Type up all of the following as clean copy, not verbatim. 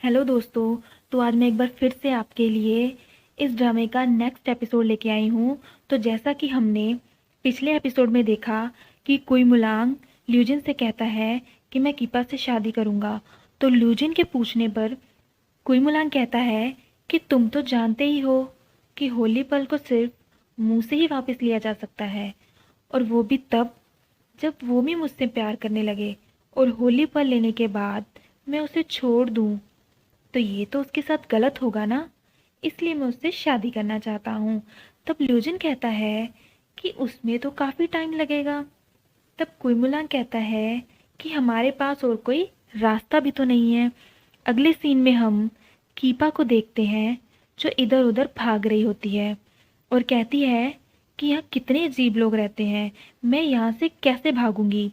Hello दोस्तों। तो आज मैं एक बार फिर से आपके लिए इस ड्रामे का नेक्स्ट एपिसोड लेके आई हूँ। तो जैसा कि हमने पिछले एपिसोड में देखा कि कुई मुलांग ल्यूजिन से कहता है कि मैं कीपा से शादी करूँगा। तो ल्यूजिन के पूछने पर कुई मुलांग कहता है कि तुम तो जानते ही हो कि होली पल को सिर्फ मुंह से ही वापस लिया जा सकता है, और वो भी तब जब वो भी मुझसे प्यार करने लगे, और होली पल लेने के बाद मैं उसे छोड़ दूँ तो ये तो उसके साथ गलत होगा ना, इसलिए मैं उससे शादी करना चाहता हूँ। तब ल्यूजिन कहता है कि उसमें तो काफ़ी टाइम लगेगा। तब कुइमुलांग कहता है कि हमारे पास और कोई रास्ता भी तो नहीं है। अगले सीन में हम कीपा को देखते हैं जो इधर उधर भाग रही होती है और कहती है कि यहाँ कितने अजीब लोग रहते हैं, मैं यहाँ से कैसे भागूंगी।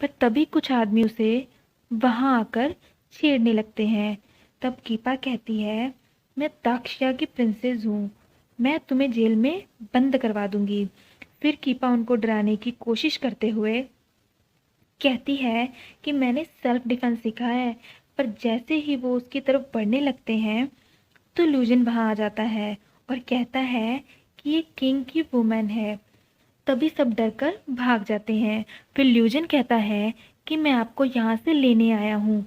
पर तभी कुछ आदमी उसे वहाँ आकर छेड़ने लगते हैं। तब कीपा कहती है, मैं दाक्षिया की प्रिंसेस हूँ, मैं तुम्हें जेल में बंद करवा दूंगी। फिर कीपा उनको डराने की कोशिश करते हुए कहती है कि मैंने सेल्फ डिफेंस सीखा है। पर जैसे ही वो उसकी तरफ बढ़ने लगते हैं तो लूजन वहाँ आ जाता है और कहता है कि ये किंग की वुमन है। तभी सब डरकर भाग जाते हैं। फिर ल्यूजन कहता है कि मैं आपको यहाँ से लेने आया हूँ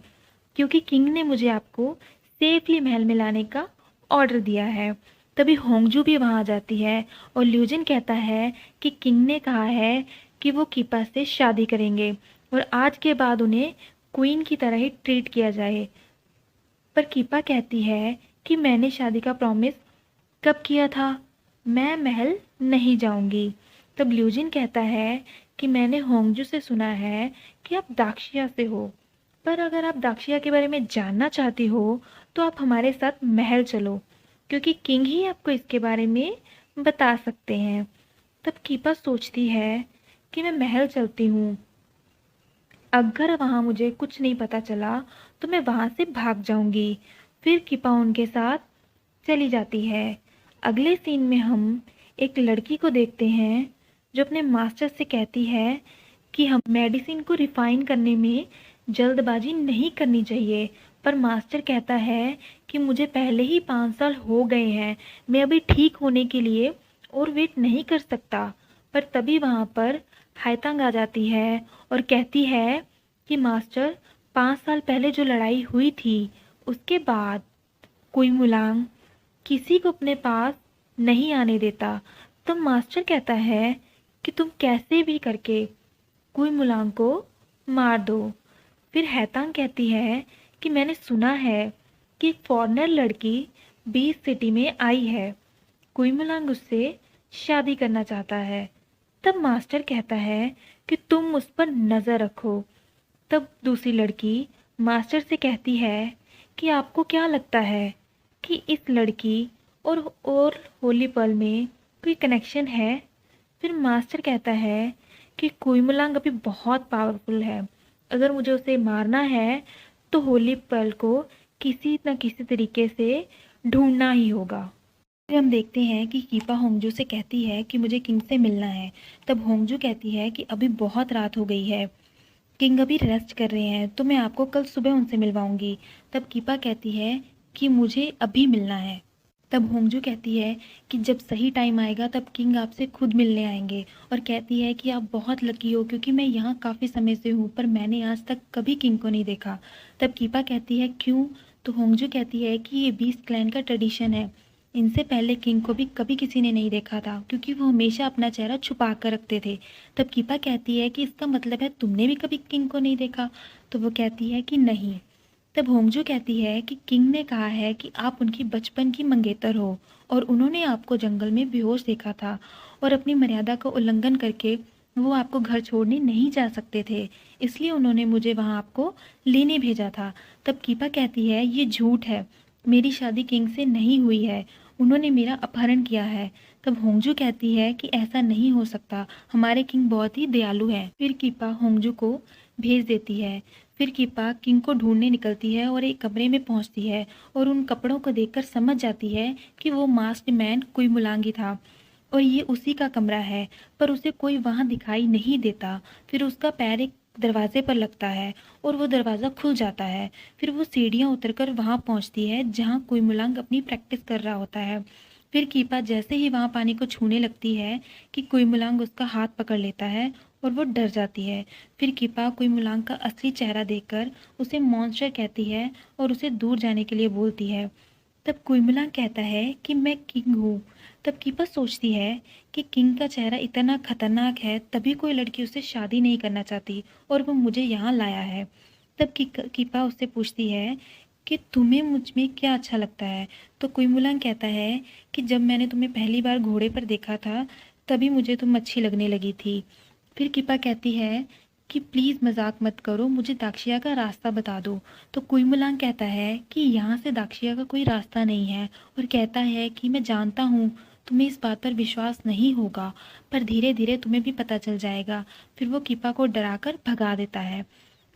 क्योंकि किंग ने मुझे आपको सेफली महल में लाने का ऑर्डर दिया है। तभी होंगजू भी वहाँ आ जाती है और ल्यूजन कहता है कि किंग ने कहा है कि वो कीपा से शादी करेंगे और आज के बाद उन्हें क्वीन की तरह ही ट्रीट किया जाए। पर कीपा कहती है कि मैंने शादी का प्रॉमिस कब किया था, मैं महल नहीं जाऊंगी। तब ल्यूजिन कहता है कि मैंने होंगजू से सुना है कि आप दाक्षिया से हो, पर अगर आप दाक्षिया के बारे में जानना चाहती हो तो आप हमारे साथ महल चलो क्योंकि किंग ही आपको इसके बारे में बता सकते हैं। तब कीपा सोचती है कि मैं महल चलती हूँ, अगर वहाँ मुझे कुछ नहीं पता चला तो मैं वहाँ से भाग जाऊंगी। फिर कीपा उनके साथ चली जाती है। अगले सीन में हम एक लड़की को देखते हैं जो अपने मास्टर से कहती है कि हम मेडिसिन को रिफाइन करने में जल्दबाजी नहीं करनी चाहिए। पर मास्टर कहता है कि मुझे पहले ही 5 साल हो गए हैं, मैं अभी ठीक होने के लिए और वेट नहीं कर सकता। पर तभी वहाँ पर हायतांग आ जाती है और कहती है कि मास्टर, 5 साल पहले जो लड़ाई हुई थी उसके बाद कोई मुलांग किसी को अपने पास नहीं आने देता। तो मास्टर कहता है कि तुम कैसे भी करके कुई मुलांग को मार दो। फिर हैतांग कहती है कि मैंने सुना है कि एक फॉरेनर लड़की 20 सिटी में आई है, कुई मुलांग उससे शादी करना चाहता है। तब मास्टर कहता है कि तुम उस पर नज़र रखो। तब दूसरी लड़की मास्टर से कहती है कि आपको क्या लगता है कि इस लड़की और होली पल में कोई कनेक्शन है। फिर मास्टर कहता है कि कुइमुलांग अभी बहुत पावरफुल है, अगर मुझे उसे मारना है तो होली पल को किसी न किसी तरीके से ढूंढना ही होगा। फिर हम देखते हैं कि कीपा होंगजू से कहती है कि मुझे किंग से मिलना है। तब होंगजू कहती है कि अभी बहुत रात हो गई है, किंग अभी रेस्ट कर रहे हैं, तो मैं आपको कल सुबह उनसे मिलवाऊंगी। तब कीपा कहती है कि मुझे अभी मिलना है। तब होंगजू कहती है कि जब सही टाइम आएगा तब किंग आपसे खुद मिलने आएंगे, और कहती है कि आप बहुत लकी हो क्योंकि मैं यहाँ काफ़ी समय से हूँ पर मैंने आज तक कभी किंग को नहीं देखा। तब कीपा कहती है क्यों। तो होंगजू कहती है कि ये 20 क्लैन का ट्रेडिशन है, इनसे पहले किंग को भी कभी किसी ने नहीं देखा था क्योंकि वो हमेशा अपना चेहरा छुपा कर रखते थे। तब कीपा कहती है कि इसका मतलब है तुमने भी कभी किंग को नहीं देखा। तो वो कहती है कि नहीं। तब होंगजू कहती है कि किंग ने कहा है कि आप उनकी बचपन की मंगेतर हो और उन्होंने आपको जंगल में बेहोश देखा था और अपनी मर्यादा का उल्लंघन करके वो आपको घर छोड़ने नहीं जा सकते थे, इसलिए उन्होंने मुझे वहाँ आपको लेने भेजा था। तब कीपा कहती है ये झूठ है, मेरी शादी किंग से नहीं हुई है, उन्होंने मेरा अपहरण किया है। तब होंगजू कहती है कि ऐसा नहीं हो सकता, हमारे किंग बहुत ही दयालु हैं। फिर कीपा होंगजू को भेज देती है। फिर कीपा किंग को ढूंढने निकलती है और एक कमरे में पहुंचती है और उन कपड़ों को देखकर समझ जाती है कि वो मास्क्ड मैन कोई मुलांगी था और ये उसी का कमरा है, पर उसे कोई वहां दिखाई नहीं देता। फिर उसका पैर एक दरवाजे पर लगता है और वो दरवाज़ा खुल जाता है। फिर वो सीढ़ियाँ उतरकर वहाँ पहुँचती है जहाँ कुइमुलांग अपनी प्रैक्टिस कर रहा होता है। फिर कीपा जैसे ही वहाँ पानी को छूने लगती है कि कुइमुलांग उसका हाथ पकड़ लेता है और वो डर जाती है। फिर कीपा कुइमुलांग का असली चेहरा देखकर उसे मॉन्स्टर कहती है और उसे दूर जाने के लिए बोलती है। तब कुइमुलांग कहता है कि मैं किंग हूँ। तब कीपा सोचती है कि किंग का चेहरा इतना खतरनाक है, तभी कोई लड़की उससे शादी नहीं करना चाहती और वो मुझे यहाँ लाया है। तब कीपा उससे पूछती है कि तुम्हें मुझ में क्या अच्छा लगता है। तो कुइमुलांग कहता है कि जब मैंने तुम्हें पहली बार घोड़े पर देखा था तभी मुझे तुम अच्छी लगने लगी थी। फिर कीपा कहती है कि प्लीज़ मजाक मत करो, मुझे दाक्षिया का रास्ता बता दो। तो कुइमुलांग कहता है कि यहाँ से दाक्षिया का कोई रास्ता नहीं है और कहता है कि मैं जानता हूँ तुम्हें इस बात पर विश्वास नहीं होगा, पर धीरे धीरे तुम्हें भी पता चल जाएगा। फिर वो कीपा को डराकर भगा देता है।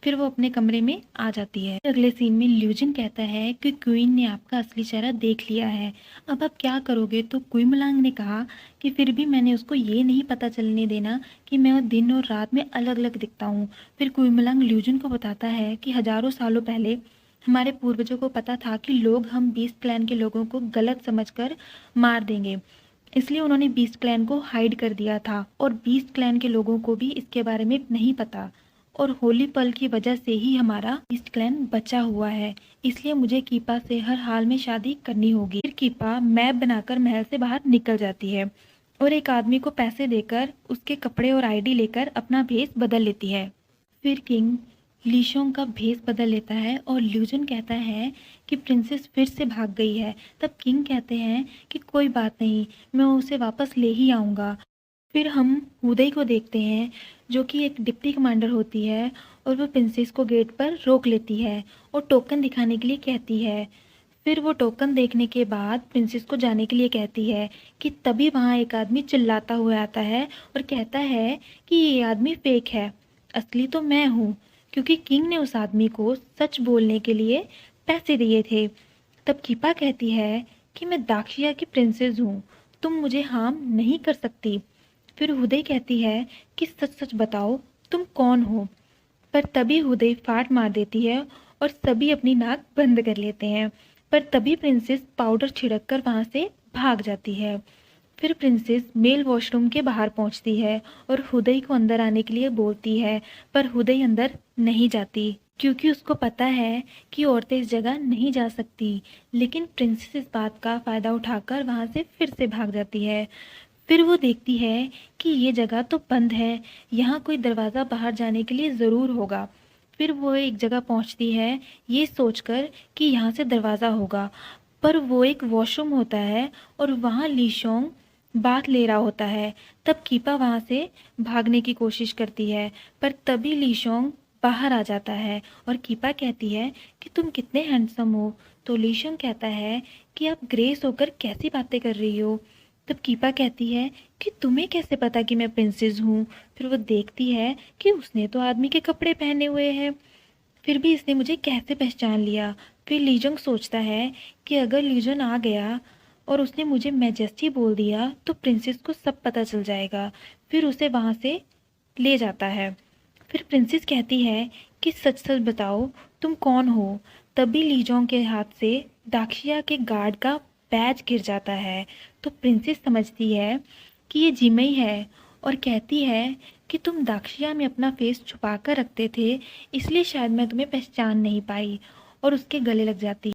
फिर वो अपने कमरे में आ जाती है। अगले सीन में ल्यूजिन कहता है कि क्वीन ने आपका असली चेहरा देख लिया है, अब आप क्या करोगे। तो कुइमुलांग ने कहा कि फिर भी मैंने उसको ये नहीं पता चलने देना कि मैं दिन और रात में अलग अलग दिखता हूँ। फिर कुइमुलांग ल्यूजिन को बताता है कि हजारों सालों पहले हमारे पूर्वजों को पता था कि लोग हम बीस्ट क्लैन के लोगों को गलत समझकर मार देंगे, इसलिए उन्होंने बीस्ट क्लैन को हाइड कर दिया था और बीस्ट क्लैन के लोगों को भी इसके बारे में नहीं पता। और होली पल की वजह से ही हमारा बीस्ट क्लैन बचा हुआ है, इसलिए मुझे कीपा से हर हाल में शादी करनी होगी। फिर कीपा मैप बनाकर महल से बाहर निकल जाती है और एक आदमी को पैसे देकर उसके कपड़े और आईडी लेकर अपना भेष बदल लेती है। फिर किंग लीशोंग का भेष बदल लेता है और ल्यूजन कहता है कि प्रिंसेस फिर से भाग गई है। तब किंग कहते हैं कि कोई बात नहीं, मैं उसे वापस ले ही आऊँगा। फिर हम हुदई को देखते हैं जो कि एक डिप्टी कमांडर होती है और वो प्रिंसेस को गेट पर रोक लेती है और टोकन दिखाने के लिए कहती है। फिर वो टोकन देखने के बाद प्रिंसेस को जाने के लिए कहती है कि तभी वहाँ एक आदमी चिल्लाता हुआ आता है और कहता है कि ये आदमी फेक है, असली तो मैं हूँ, क्योंकि किंग ने उस आदमी को सच बोलने के लिए पैसे दिए थे। तब कीपा कहती है कि मैं दाक्षिया की प्रिंसेस हूँ, तुम मुझे हार्म नहीं कर सकती। फिर हुदई कहती है कि सच सच बताओ तुम कौन हो। पर तभी हुदई फाट मार देती है और सभी अपनी नाक बंद कर लेते हैं। पर तभी प्रिंसेस पाउडर छिड़क कर वहाँ से भाग जाती है। फिर प्रिंसेस मेल वॉशरूम के बाहर पहुँचती है और हुदई को अंदर आने के लिए बोलती है, पर हुदई अंदर नहीं जाती क्योंकि उसको पता है कि औरतें इस जगह नहीं जा सकती। लेकिन प्रिंसेस इस बात का फ़ायदा उठाकर वहाँ से फिर से भाग जाती है। फिर वो देखती है कि ये जगह तो बंद है, यहाँ कोई दरवाज़ा बाहर जाने के लिए ज़रूर होगा। फिर वो एक जगह पहुँचती है ये सोचकर कि यहाँ से दरवाज़ा होगा, पर वो एक वॉशरूम होता है और वहाँ लीशोंग बाथ ले रहा होता है। तब कीपा वहाँ से भागने की कोशिश करती है, पर तभी लीशोंग बाहर आ जाता है और कीपा कहती है कि तुम कितने हैंडसम हो। तो लीशोंग कहता है कि आप ग्रेस होकर कैसी बातें कर रही हो। तब कीपा कहती है कि तुम्हें कैसे पता कि मैं प्रिंसेस हूँ। फिर वो देखती है कि उसने तो आदमी के कपड़े पहने हुए हैं, फिर भी इसने मुझे कैसे पहचान लिया। फिर लीजंग सोचता है कि अगर लीजन आ गया और उसने मुझे मैजेस्टी बोल दिया तो प्रिंसेस को सब पता चल जाएगा। फिर उसे वहाँ से ले जाता है। फिर प्रिंसेस कहती है कि सच सच बताओ तुम कौन हो। तभी लीजोंग के हाथ से दाक्षिया के गार्ड का बैज गिर जाता है। तो प्रिंसेस समझती है कि ये जिमई है और कहती है कि तुम दाक्षिया में अपना फेस छुपा कर रखते थे, इसलिए शायद मैं तुम्हें पहचान नहीं पाई, और उसके गले लग जाती है।